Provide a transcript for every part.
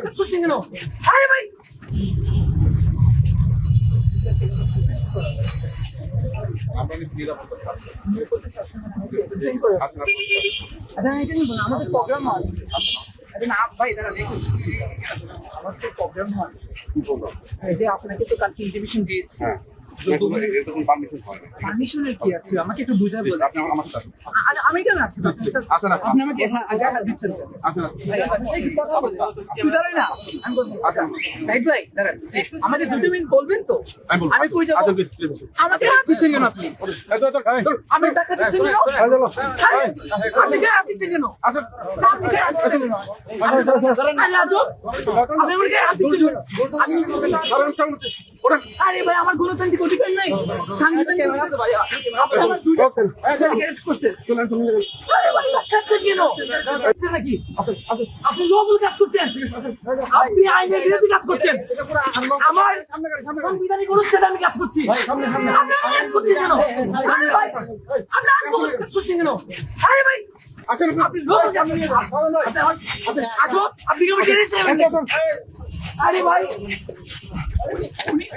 কাজ করছেন কেন? আরে ভাই আচ্ছা এটা নিব না, আমাদের প্রোগ্রাম আছে। আরে না ভাই দাঁড়ান, আমার তো প্রোগ্রাম আছে। এই যে আপনাকে তো কালকে ইনভিটেশন দিয়েছি, পারমিশনের কি আছে আমাকে একটু বুঝাই বলেন। আরে আমি কেন আছি? আপনি আমাকে আগে হাত দিচ্ছেন। ভাই আপনার সাথে কি কথা বলবো? তুই দাঁড়াই না, আমি বলবো। রাইট ভাই দাঁড়ান, আমাকে 2 মিনিট বলবেন তো? আমি কই যাব? আমাকে হাত দিচ্ছেন কেন আপনি? আমি টাকা দিচ্ছেন কেন? আপনি কে হাত দিচ্ছেন কেন? আপনি কে হাত দিচ্ছেন কেন? আরে আজব, আমি আমাকে হাত দিচ্ছেন কেন? আরে ভাই আমার গণতান্ত্রিক অধিকার নাই, সাংবিধানিক আছে ভাই। আপনি আমার দুটো অ্যারেস্ট করছেন। আরে ভাই কাচ্ছেন কেন? কাচ্ছেন নাকি? আপনি লবল কাজ করছেন, আপনি আইনের বিরোধী কাজ করছেন। আমার সাংবিধানিক অনুচ্ছেদে আমি কাজ করছি। আপনি অ্যারেস্ট করছেন কেন? আরে ভাই আপনি আইন কাজ করছেন কেন? আরে ভাই আপনি লবল কাজ করছেন। আজব, আপনি কি আমাকে টেনেছেন? আরে ভাই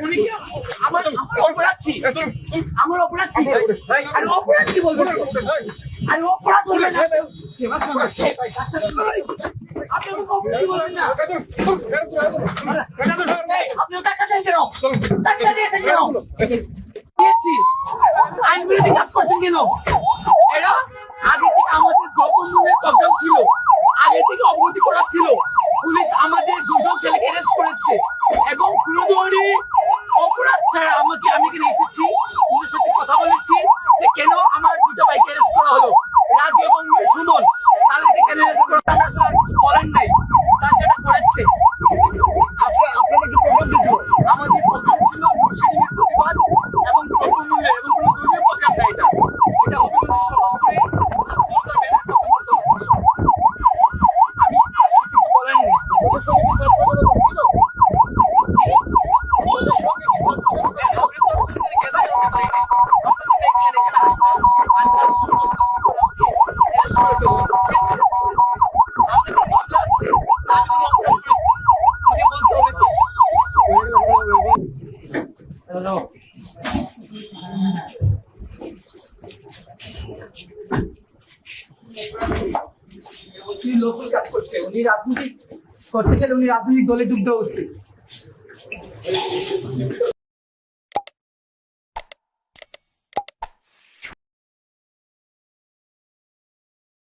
উনি কি আমার অপরাধ কি? আমার অপরাধ কি? আরে অপরাধ কি বলবেন? আরে অপরাধ বলবেন না, আপনি আমাকে অপরাধ কি বলবেন না? আপনি টাকা চাই কেন? টাকা দিয়েছেন কেন? দিয়েছি, আইন বিরোধী কাজ করছেন কেন? এরা আগে থেকে আমাদের গোপনীয় প্রোগ্রাম ছিল, আগে থেকে অবগতি করা ছিল। পুলিশ আমাদের 2জন ছেলেকে অ্যারেস্ট করেছে এবং কোনো ধরনের অপরাধ ছাড়া আমি এখানে এসেছি, পুলিশের সাথে কথা বলেছি যে কেন আমার 2টা বাইক অ্যারেস্ট করা হলো, রাজু এবং সুমন, তাদেরকে কেন অ্যারেস্ট করা হলো? আসলে আর কিছু বলেন নাই, তার যেটা করেছে। আজকে আপনাদের কি প্রোগ্রাম ছিল? আমাদের প্রোগ্রাম ছিল মুর্শিদিনের প্রতিবাদ এবং দ্রব্যমূল্য এবং কোনো দলীয় প্রোগ্রাম না। এটা অভিযোগের সমাজে ছাত্রদের ব্যানার প্রোগ্রাম করা হচ্ছিল। আমি আসলে কিছু বলেননি। ওদের সঙ্গে কি ছাত্রদের ছিল? জি, ওদের সঙ্গে কি ছাত্রদের? আমি তো আসলে গেদারে হতে পারি না। আপনারা দেখলেন এখানে আসলাম, আমি রাজ্য করতেছি করে আমাকে অ্যারেস্ট করে ফেললাম। অ্যারেস্ট করেছে, আমাদের কোনো মামলা আছে, আমি কোনো অপরাধ করেছি, আমাকে বলতে হবে তো। হ্যালো, উনি লোকাল কাজ করছে, উনি রাজনীতি করতে চাইলে উনি রাজনৈতিক দলে যুক্ত হচ্ছে।